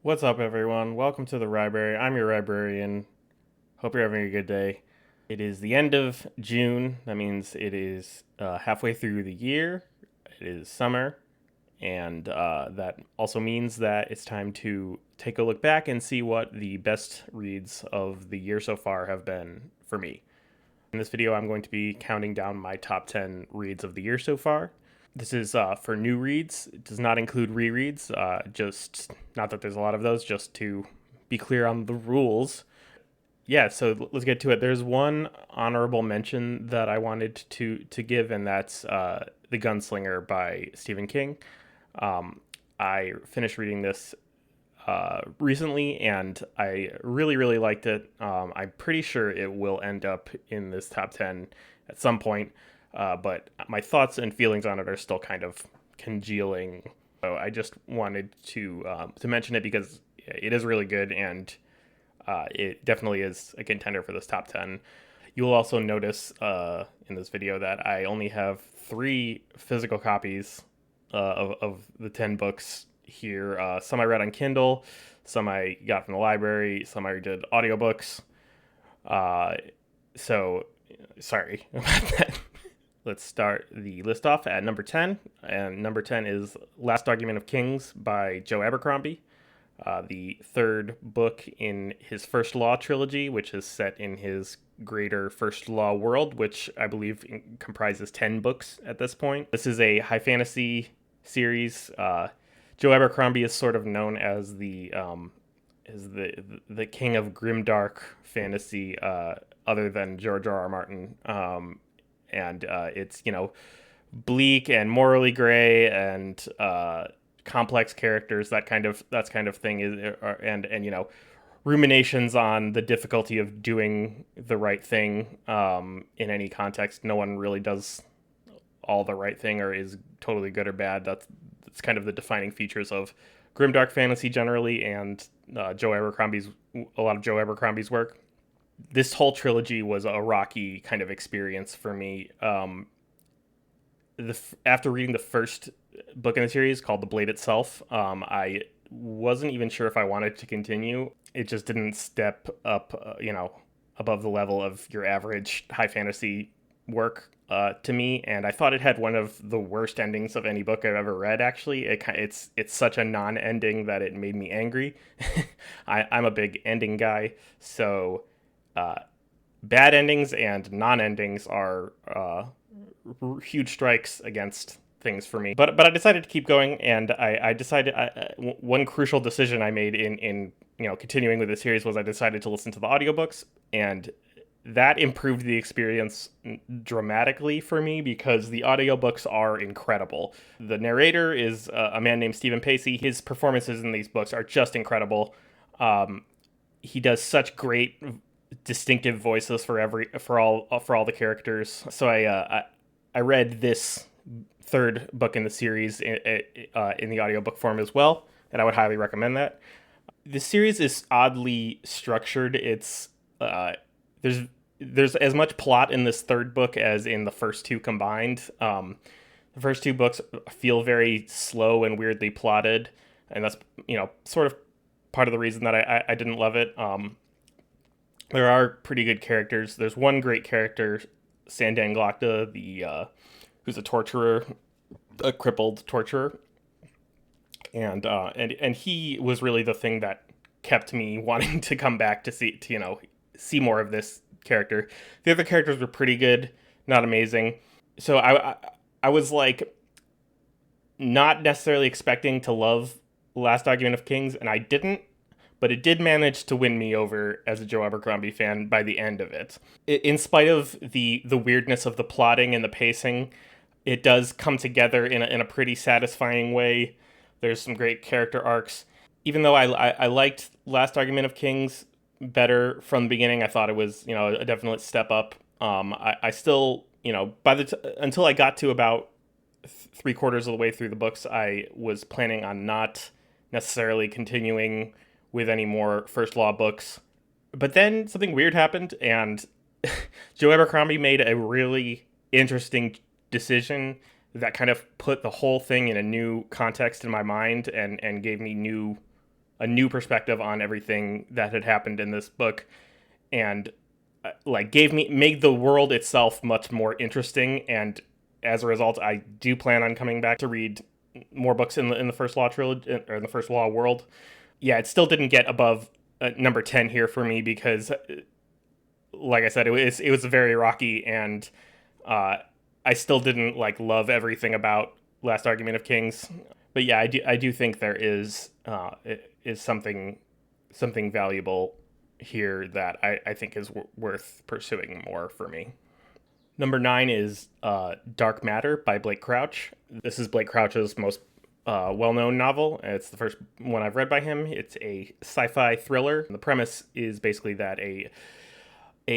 What's up, everyone? Welcome to the Rybrary. I'm your librarian. Hope you're having a good day. It is the end of June. That means it is halfway through the year. It is summer. And that also means that it's time to take a look back and see what the best reads of the year so far have been for me. In this video, I'm going to be counting down my top 10 reads of the year so far. This is for new reads. It does not include rereads. Just not that there's a lot of those. Just to be clear on the rules. Yeah, so let's get to it. There's one honorable mention that I wanted to give, and that's The Gunslinger by Stephen King. I finished reading this recently, and I really liked it. I'm pretty sure it will end up in this top 10 at some point, but my thoughts and feelings on it are still kind of congealing. So I just wanted to mention it because it is really good, and it definitely is a contender for this top 10. You will also notice in this video that I only have 3 physical copies of the 10 books here. Some I read on Kindle, some I got from the library, some I did audiobooks. Uh, so, sorry about that. Let's start the list off at number 10. And number 10 is Last Argument of Kings by Joe Abercrombie, the third book in his First Law trilogy, which is set in his greater First Law world, which I believe comprises 10 books at this point. This is a high fantasy series. Joe Abercrombie is sort of known as the king of grimdark fantasy, other than George R. R. Martin. And it's bleak and morally gray and complex characters. That's kind of thing is and ruminations on the difficulty of doing the right thing in any context. No one really does all the right thing or is totally good or bad. That's kind of the defining features of grimdark fantasy generally, and a lot of Joe Abercrombie's work. This whole trilogy was a rocky kind of experience for me. After reading the first book in the series called The Blade Itself, I wasn't even sure if I wanted to continue. It just didn't step up, above the level of your average high fantasy work to me, and I thought it had one of the worst endings of any book I've ever read. Actually, it's such a non-ending that it made me angry. I'm a big ending guy, so bad endings and non-endings are huge strikes against things for me. But I decided to keep going, and I decided one crucial decision I made in continuing with the series was I decided to listen to the audiobooks, and that improved the experience dramatically for me because the audiobooks are incredible. The narrator is a man named Stephen Pacey. His performances in these books are just incredible. He does such great distinctive voices for all the characters. So I read this third book in the series in the audiobook form as well, and I would highly recommend that. The series is oddly structured. It's there's as much plot in this third book as in the first two combined. The first two books feel very slow and weirdly plotted, and that's sort of part of the reason that I didn't love it. There are pretty good characters. There's one great character, Sandan Glokta, the who's a torturer, a crippled torturer, and he was really the thing that kept me wanting to come back to see more of this character. The other characters were pretty good, not amazing. So I was like not necessarily expecting to love Last Argument of Kings, and I didn't, but it did manage to win me over as a Joe Abercrombie fan by the end of it. In spite of the weirdness of the plotting and the pacing, it does come together in a pretty satisfying way. There's some great character arcs. Even though I liked Last Argument of Kings better from the beginning, I thought it was a definite step up. I still until I got to about 3/4 of the way through the books, I was planning on not necessarily continuing with any more First Law books. But then something weird happened, and Joe Abercrombie made a really interesting decision that kind of put the whole thing in a new context in my mind and gave me new a new perspective on everything that had happened in this book, and like made the world itself much more interesting. And as a result, I do plan on coming back to read more books in the First Law trilogy, or in the First Law world. Yeah, it still didn't get above number 10 here for me because, like I said, it was very rocky, and I still didn't like love everything about Last Argument of Kings. But yeah, I do think there is something valuable here that I think is worth pursuing more for me. Number 9 is Dark Matter by Blake Crouch. This is Blake Crouch's most well-known novel. It's the first one I've read by him. It's a sci-fi thriller. The premise is basically that a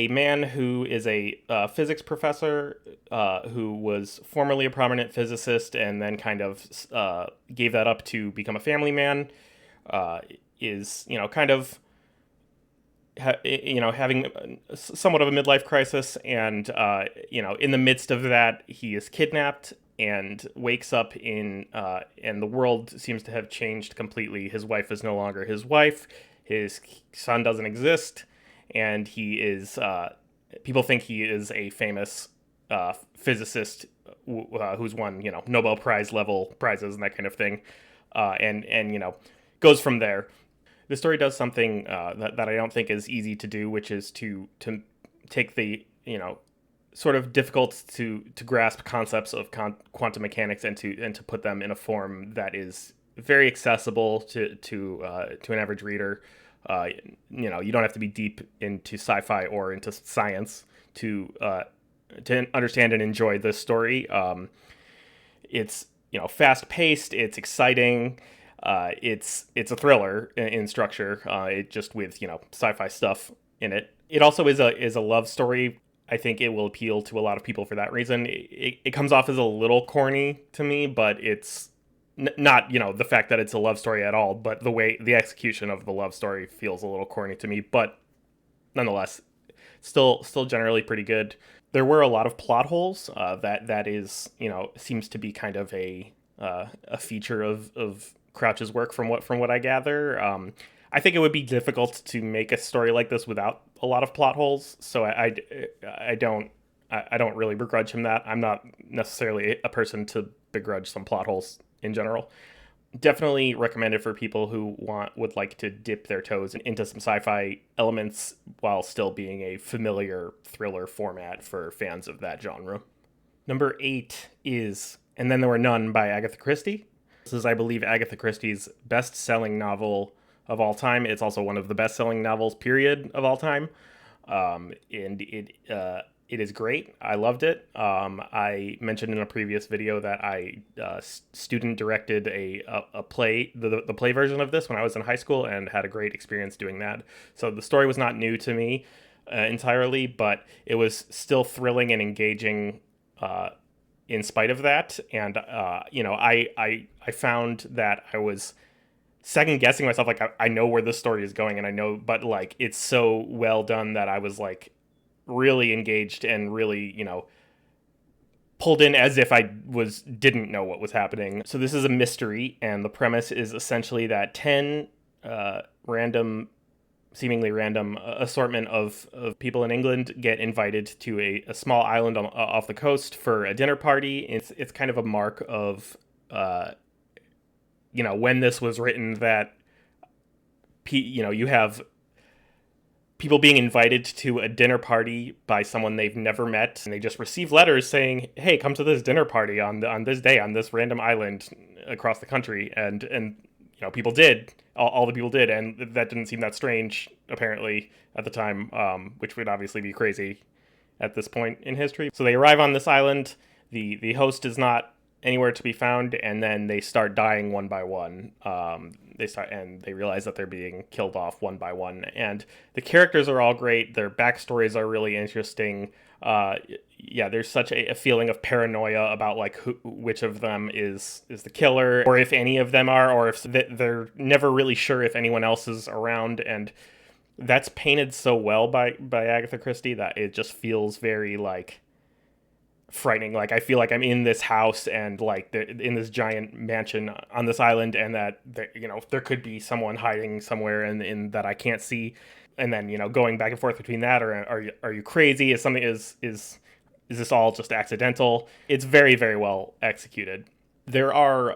man who is a physics professor who was formerly a prominent physicist and then kind of gave that up to become a family man is, kind of having somewhat of a midlife crisis, and in the midst of that, he is kidnapped and wakes up and the world seems to have changed completely. His wife is no longer his wife. His son doesn't exist, and he is. People think he is a famous physicist who's won Nobel Prize level prizes and that kind of thing, and goes from there. The story does something that I don't think is easy to do, which is to take the sort of difficult to grasp concepts of quantum mechanics and to put them in a form that is very accessible to an average reader. You don't have to be deep into sci-fi or into science to understand and enjoy this story. It's fast paced. It's exciting. It's a thriller in structure. It just with sci-fi stuff in it. It also is a love story. I think it will appeal to a lot of people for that reason. It comes off as a little corny to me, but it's not the fact that it's a love story at all, but the execution of the love story feels a little corny to me. But nonetheless, still generally pretty good. There were a lot of plot holes. That is seems to be kind of a feature of Crouch's work from what I gather. I think it would be difficult to make a story like this without a lot of plot holes. So I don't really begrudge him that. I'm not necessarily a person to begrudge some plot holes in general. Definitely recommend it for people who would like to dip their toes into some sci-fi elements while still being a familiar thriller format for fans of that genre. Number 8 is And Then There Were None by Agatha Christie. This is, I believe, Agatha Christie's best-selling novel of all time. It's also one of the best-selling novels, period, of all time. And it is great. I loved it. I mentioned in a previous video that I student directed a play, the play version of this when I was in high school, and had a great experience doing that. So the story was not new to me entirely, but it was still thrilling and engaging in spite of that. And I found that I was second guessing myself, like I know where this story is going, and I know, but like it's so well done that I was like really engaged and really pulled in as if I didn't know what was happening. So this is a mystery, and the premise is essentially that 10 seemingly random assortment of people in England get invited to a small island off the coast for a dinner party. It's kind of a mark of when this was written, that you have people being invited to a dinner party by someone they've never met, and they just receive letters saying, hey, come to this dinner party on this day on this random island across the country. And people did. All the people did, and that didn't seem that strange, apparently, at the time, which would obviously be crazy at this point in history. So they arrive on this island. The host is not anywhere to be found, and then they start dying one by one. They realize that they're being killed off one by one. And the characters are all great. Their backstories are really interesting. There's such a feeling of paranoia about like which of them is the killer, or if any of them are, or if they're never really sure if anyone else is around. And that's painted so well by Agatha Christie that it just feels very like frightening. Like I feel like I'm in this house and like in this giant mansion on this island, and that there could be someone hiding somewhere in that I can't see. And then going back and forth between that, or are you crazy? Is this all just accidental? It's very, very well executed. There are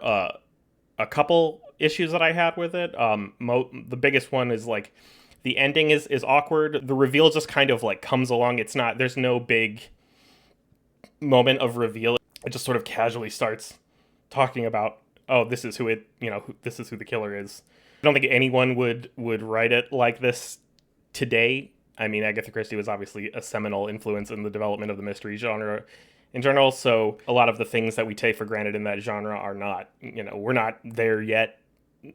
a couple issues that I had with it. The biggest one is like the ending is awkward. The reveal just kind of like comes along. There's no big moment of reveal. It just sort of casually starts talking about, oh, this is this is who the killer is. I don't think anyone would write it like this today. I mean, Agatha Christie was obviously a seminal influence in the development of the mystery genre in general. So a lot of the things that we take for granted in that genre are not, we're not there yet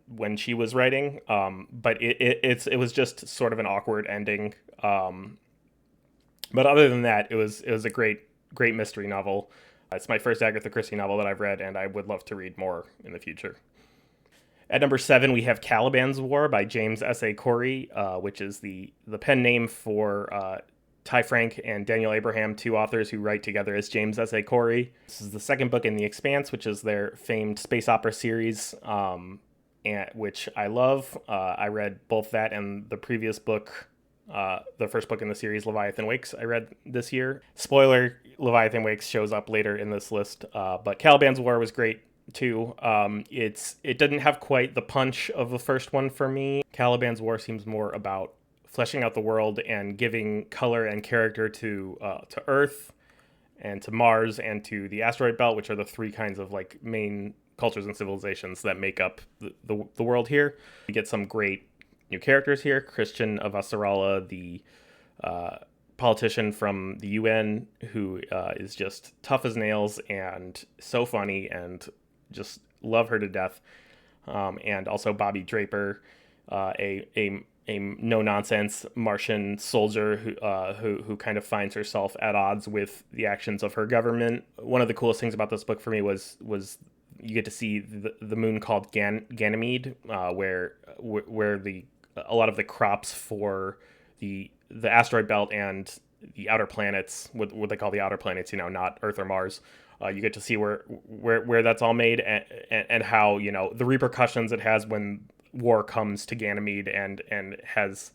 when she was writing. But it was just sort of an awkward ending. But other than that, it was a great mystery novel. It's my first Agatha Christie novel that I've read, and I would love to read more in the future. At number 7, we have Caliban's War by James S.A. Corey, which is the pen name for Ty Frank and Daniel Abraham, two authors who write together as James S.A. Corey. This is the second book in The Expanse, which is their famed space opera series, which I love. I read both that and the previous book, the first book in the series, Leviathan Wakes, I read this year. Spoiler, Leviathan Wakes shows up later in this list, but Caliban's War was great too. It didn't have quite the punch of the first one for me. Caliban's War seems more about fleshing out the world and giving color and character to Earth and to Mars and to the asteroid belt, which are the three kinds of like main cultures and civilizations that make up the world here. We get some great new characters here. Christian Avasarala, the politician from the UN, who is just tough as nails and so funny, and just love her to death. And also Bobby Draper, a no nonsense Martian soldier who kind of finds herself at odds with the actions of her government. One of the coolest things about this book for me was you get to see the moon called Ganymede, where a lot of the crops for the asteroid belt and the outer planets, what they call the outer planets, not Earth or Mars. You get to see where that's all made, and how the repercussions it has when war comes to Ganymede, and has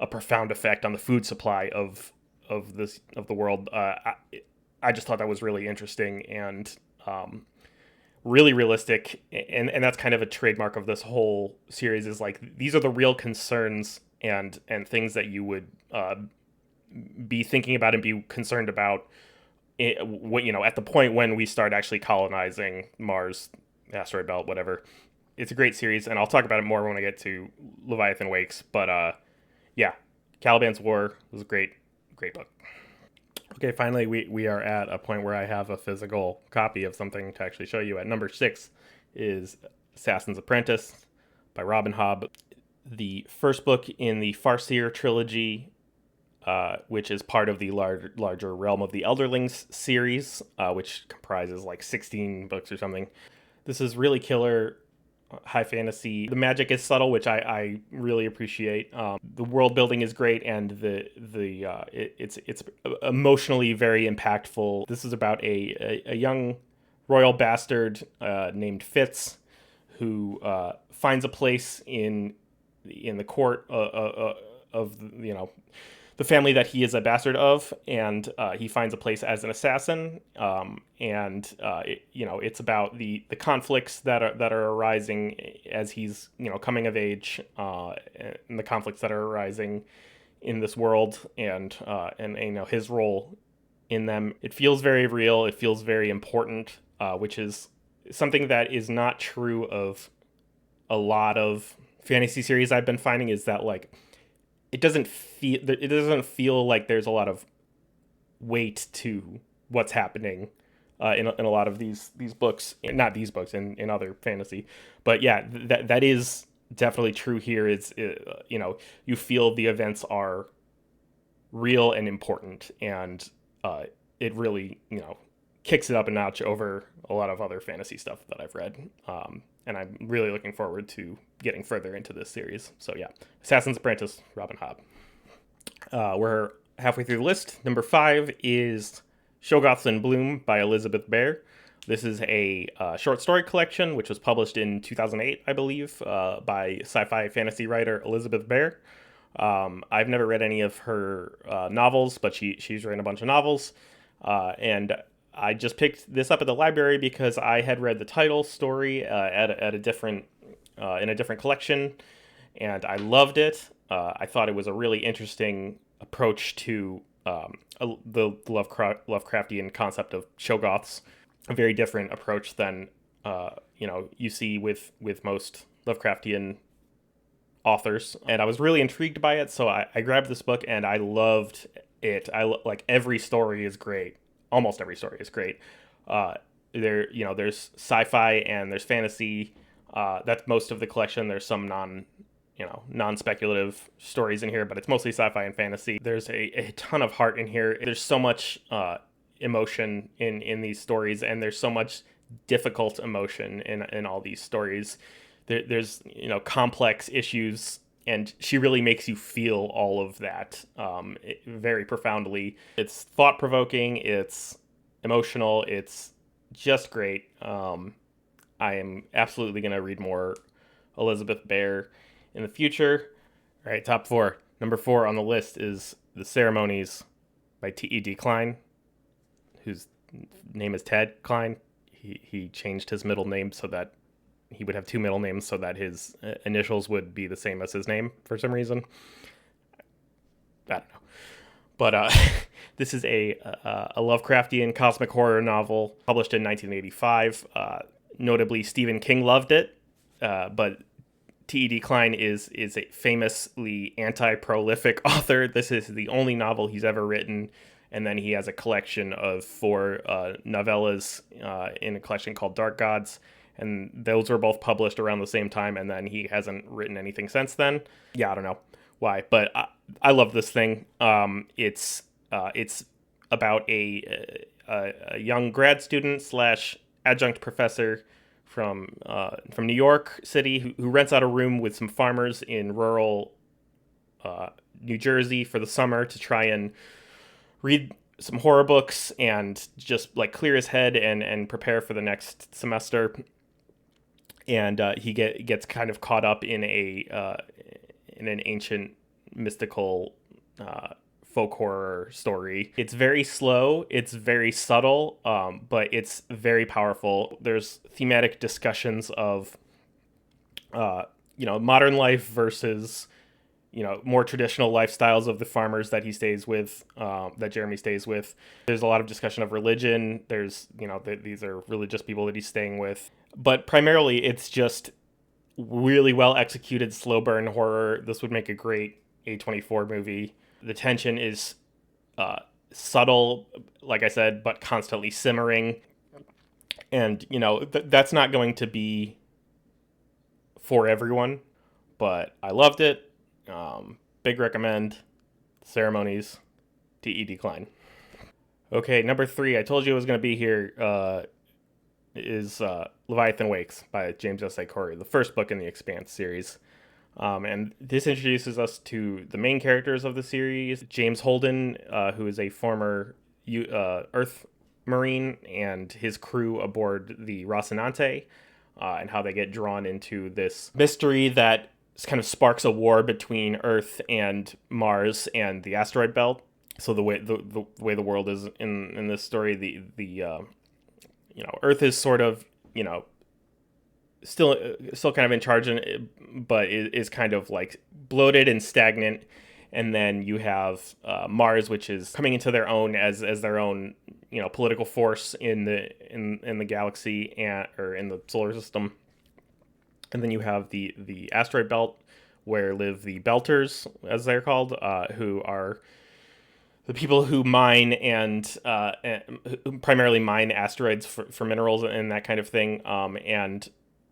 a profound effect on the food supply of the world. I just thought that was really interesting and really realistic, and that's kind of a trademark of this whole series. Is like these are the real concerns and things that you would be thinking about and be concerned about at the point when we start actually colonizing Mars, asteroid belt, whatever. It's a great series, and I'll talk about it more when I get to Leviathan Wakes. But yeah, Caliban's War was a great book. Okay, finally we are at a point where I have a physical copy of something to actually show you. At number 6 is Assassin's Apprentice by Robin Hobb, the first book in the Farseer trilogy, which is part of the larger Realm of the Elderlings series, which comprises like 16 books or something. This is really killer high fantasy. The magic is subtle, which I really appreciate. The world building is great, and it's emotionally very impactful. This is about a young royal bastard named Fitz, who finds a place in the court of the family that he is a bastard of, and he finds a place as an assassin. It's about the conflicts that are arising as he's coming of age, and the conflicts that are arising in this world, and his role in them. It feels very real. It feels very important, which is something that is not true of a lot of fantasy series I've been finding. Is that like it doesn't feel like there's a lot of weight to what's happening in a lot of these books, not these books, in other fantasy. But yeah, that is definitely true here. It's you feel the events are real and important, and it really kicks it up a notch over a lot of other fantasy stuff that I've read. And I'm really looking forward to getting further into this series. So yeah, Assassin's Apprentice, Robin Hobb. We're halfway through the list. Number 5 is Shoggoths in Bloom by Elizabeth Bear. This is a short story collection which was published in 2008, I believe, by sci-fi fantasy writer Elizabeth Bear. I've never read any of her novels, but she's written a bunch of novels, and I just picked this up at the library because I had read the title story at a different in a different collection, and I loved it. I thought it was a really interesting approach to the Lovecraftian concept of Shoggoths, a very different approach than you see with most Lovecraftian authors, and I was really intrigued by it. So I grabbed this book and I loved it. Like every story is great. Almost every story is great. There's sci-fi and there's fantasy. That's most of the collection. There's some non-speculative stories in here, but it's mostly sci-fi and fantasy. There's a ton of heart in here. There's so much emotion in these stories, and there's so much difficult emotion in all these stories. There's complex issues, and she really makes you feel all of that very profoundly. It's thought-provoking, it's emotional, it's just great. I am absolutely going to read more Elizabeth Bear in the future. All right, top four. Number 4 on the list is The Ceremonies by T.E.D. Klein, whose name is Ted Klein. He changed his middle name so that he would have 2 middle names so that his initials would be the same as his name for some reason. I don't know. But this is a Lovecraftian cosmic horror novel published in 1985. Notably, Stephen King loved it, but T.E.D. Klein is a famously anti-prolific author. This is the only novel he's ever written, and then he has a collection of 4 novellas in a collection called Dark Gods, and those were both published around the same time, and then he hasn't written anything since then. Yeah, I don't know why, but I love this thing. It's about a young grad student / adjunct professor from New York City who rents out a room with some farmers in rural New Jersey for the summer to try and read some horror books and just like clear his head and prepare for the next semester. And he gets kind of caught up in an ancient mystical folk horror story. It's very slow, it's very subtle, but it's very powerful. There's thematic discussions of modern life versus more traditional lifestyles of the farmers that he stays with, that Jeremy stays with. There's a lot of discussion of religion. There's these are religious people that he's staying with, but primarily it's just really well executed slow burn horror. This would make a great A24 movie. The tension is subtle, like I said, but constantly simmering. And, that's not going to be for everyone, but I loved it. Big recommend. Ceremonies, T.E.D. Klein. Okay, number 3, I told you it was going to be here, is Leviathan Wakes by James S.A. Corey, the first book in the Expanse series. And this introduces us to the main characters of the series. James Holden, who is a former Earth Marine, and his crew aboard the Rocinante, and how they get drawn into this mystery that kind of sparks a war between Earth and Mars and the asteroid belt. So the way the world is in this story, the Earth is sort of still kind of in charge, but is kind of like bloated and stagnant. And then you have Mars, which is coming into their own as their own political force in the galaxy or in the solar system. And then you have the asteroid belt, where live the Belters, as they're called, who are the people who mine and who primarily mine asteroids for minerals and that kind of thing. And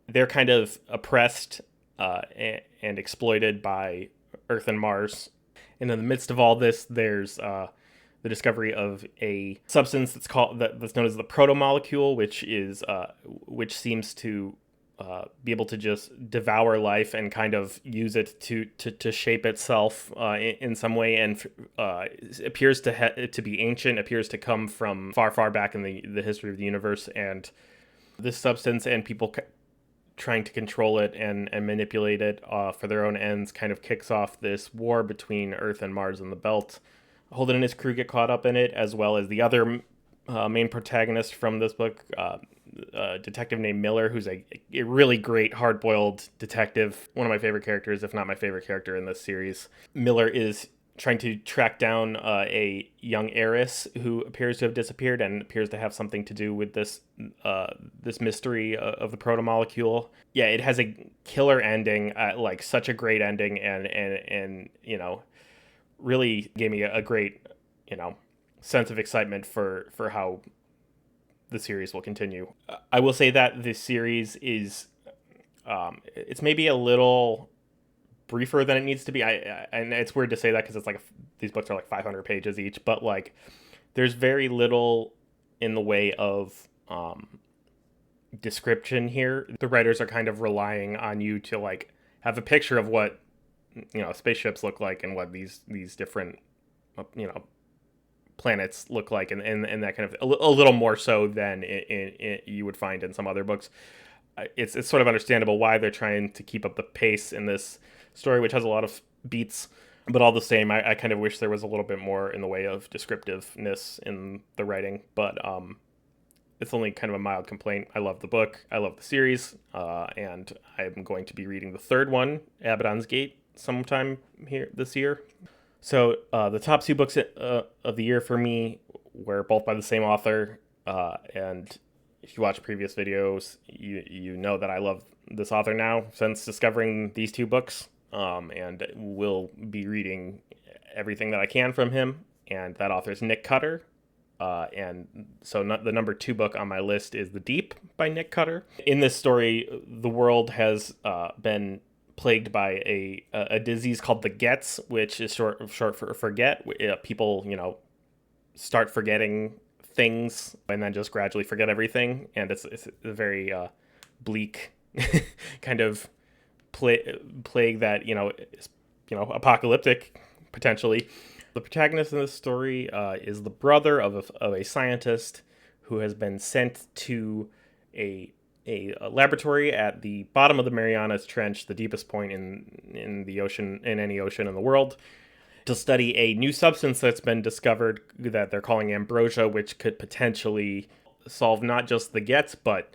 they're kind of oppressed and exploited by Earth and Mars. And in the midst of all this, there's the discovery of a substance that's known as the protomolecule, which seems to be able to just devour life and kind of use it to shape itself in some way, and appears to be ancient, appears to come from far back in the history of the universe, and this substance and people trying to control it and manipulate it for their own ends kind of kicks off this war between Earth and Mars and the Belt. Holden and his crew get caught up in it, as well as the other main protagonist from this book, a detective named Miller, who's a really great hard-boiled detective. One of my favorite characters, if not my favorite character in this series. Miller is trying to track down a young heiress who appears to have disappeared and appears to have something to do with this mystery of the protomolecule. Yeah, it has a killer ending, like such a great ending, and really gave me a great sense of excitement for how the series will continue. I will say that this series is it's maybe a little briefer than it needs to be. And it's weird to say that because it's like these books are like 500 pages each, but like there's very little in the way of description here. The writers are kind of relying on you to like have a picture of what spaceships look like and what these different planets look like, and that kind of a little more so than you would find in some other books. It's sort of understandable why they're trying to keep up the pace in this story, which has a lot of beats, but all the same, I kind of wish there was a little bit more in the way of descriptiveness in the writing, but it's only kind of a mild complaint. I love the book, I love the series, and I'm going to be reading the third one, Abaddon's Gate, sometime here this year. So the top two books of the year for me were both by the same author, and if you watch previous videos, you know that I love this author now since discovering these two books, and will be reading everything that I can from him, and that author is Nick Cutter. And so the number 2 book on my list is The Deep by Nick Cutter. In this story, the world has been plagued by a disease called the Gets, which is short for forget. People, start forgetting things and then just gradually forget everything, and it's a very bleak kind of plague that is apocalyptic potentially. The protagonist in this story is the brother of a scientist who has been sent to a laboratory at the bottom of the Marianas Trench, the deepest point in the ocean, in any ocean in the world, to study a new substance that's been discovered that they're calling ambrosia, which could potentially solve not just the Gets, but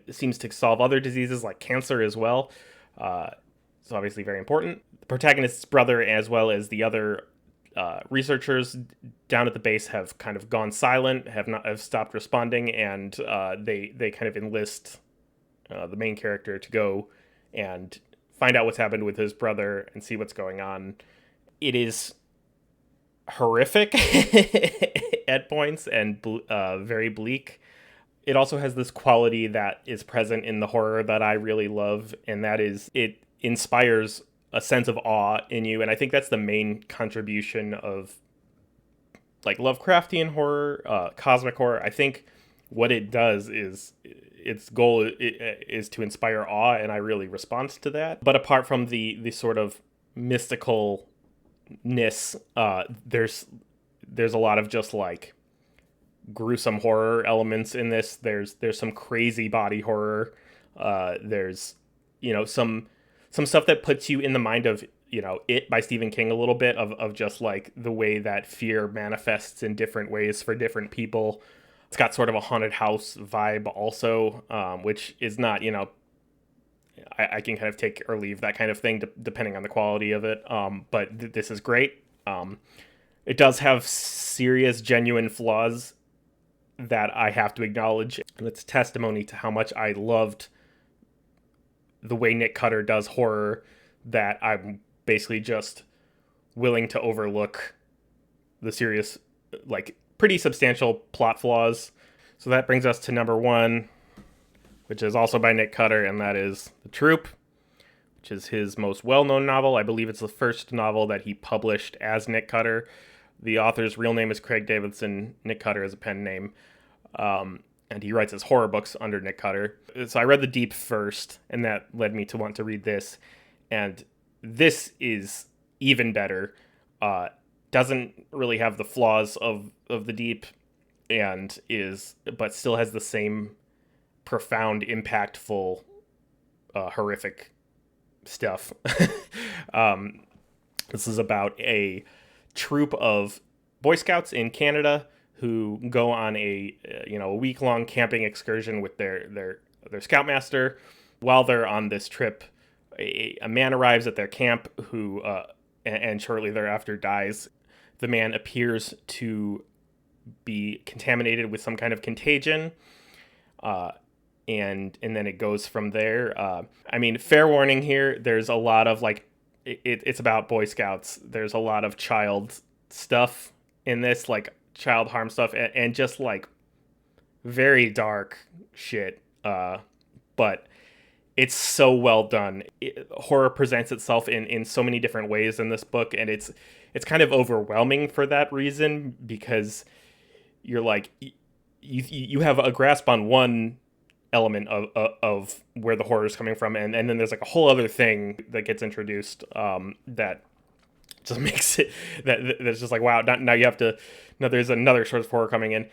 seems to solve other diseases like cancer as well. It's obviously very important. The protagonist's brother, as well as the other researchers down at the base, have kind of gone silent, have stopped responding, and they kind of enlist the main character to go and find out what's happened with his brother and see what's going on. It is horrific at points and very bleak. It also has this quality that is present in the horror that I really love, and that is it inspires a sense of awe in you, and I think that's the main contribution of like Lovecraftian horror, cosmic horror. I think what it does is its goal is to inspire awe, and I really respond to that. But apart from the sort of mysticalness, there's a lot of just like gruesome horror elements in this. There's some crazy body horror. There's some stuff that puts you in the mind of It by Stephen King a little bit, of just like the way that fear manifests in different ways for different people. It's got sort of a haunted house vibe also, which is not I can kind of take or leave that kind of thing depending on the quality of it. But this is great. It does have serious, genuine flaws that I have to acknowledge, and it's testimony to how much I loved the way Nick Cutter does horror, that I'm basically just willing to overlook the serious, like pretty substantial plot flaws. So that brings us to number 1, which is also by Nick Cutter, and that is The Troop, which is his most well-known novel. I believe it's the first novel that he published as Nick Cutter. The author's real name is Craig Davidson. Nick Cutter is a pen name. and he writes his horror books under Nick Cutter. So I read The Deep first, and that led me to want to read this. And this is even better. Doesn't really have the flaws of The Deep, but still has the same profound, impactful, horrific stuff. This is about a troop of Boy Scouts in Canada who go on a week-long camping excursion with their scoutmaster. While they're on this trip, a man arrives at their camp who and shortly thereafter dies. The man appears to be contaminated with some kind of contagion, and then it goes from there. Fair warning here. There's a lot of it's about Boy Scouts. There's a lot of child stuff in this, like child harm stuff, and just like very dark shit. But it's so well done. Horror presents itself in so many different ways in this book, and it's kind of overwhelming for that reason, because you're like, you have a grasp on one element of where the horror is coming from, and then there's like a whole other thing that gets introduced that just makes it that's just like, wow, now you have to, now there's another source of horror coming in.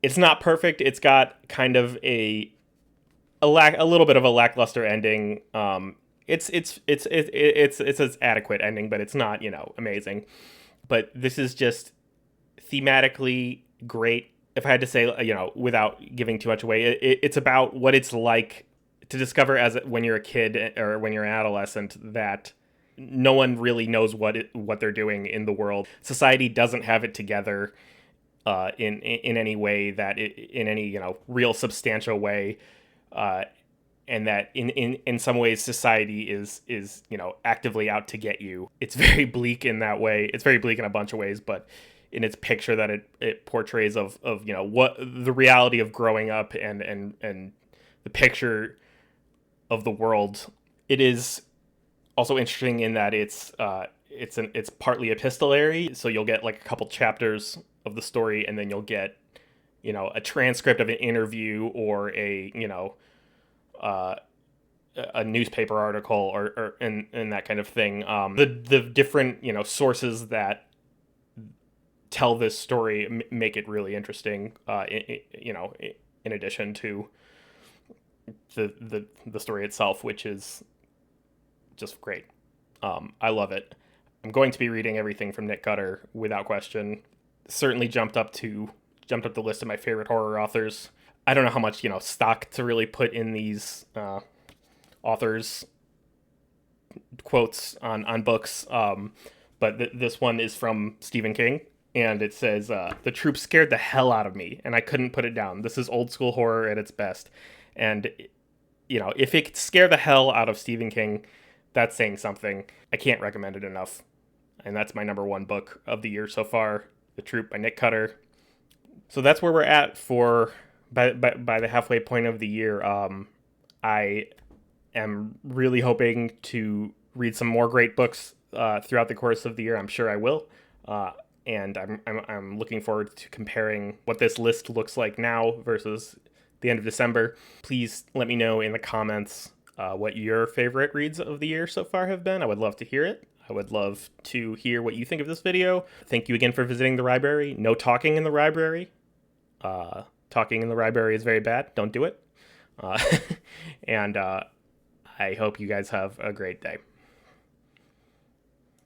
It's not perfect. It's got kind of a little bit of a lackluster ending. It's an adequate ending, but it's not, amazing. But this is just thematically great. If I had to say, without giving too much away, it's about what it's like to discover when you're a kid or when you're an adolescent that no one really knows what they're doing in the world. Society doesn't have it together in any way, that in any real substantial way, and that in some ways society is actively out to get you. It's very bleak in that way. It's very bleak in a bunch of ways, but in its picture that it portrays of what the reality of growing up and the picture of the world. It is also interesting in that it's partly epistolary, so you'll get like a couple chapters of the story, and then you'll get a transcript of an interview or a newspaper article or and that kind of thing. The different sources that tell this story make it really interesting, in addition to the story itself, which is just great. I love it. I'm going to be reading everything from Nick Cutter without question. Certainly jumped up the list of my favorite horror authors. I don't know how much stock to really put in these authors' quotes on books, but this one is from Stephen King. And it says, the troop scared the hell out of me, and I couldn't put it down. This is old school horror at its best. And, if it could scare the hell out of Stephen King, that's saying something. I can't recommend it enough. And that's my number one book of the year so far, The Troop by Nick Cutter. So that's where we're at by the halfway point of the year. I am really hoping to read some more great books throughout the course of the year. I'm sure I will. And I'm looking forward to comparing what this list looks like now versus the end of December. Please let me know in the comments what your favorite reads of the year so far have been. I would love to hear it. I would love to hear what you think of this video. Thank you again for visiting the Rybrary. No talking in the Rybrary. Talking in the Rybrary is very bad. Don't do it. And I hope you guys have a great day.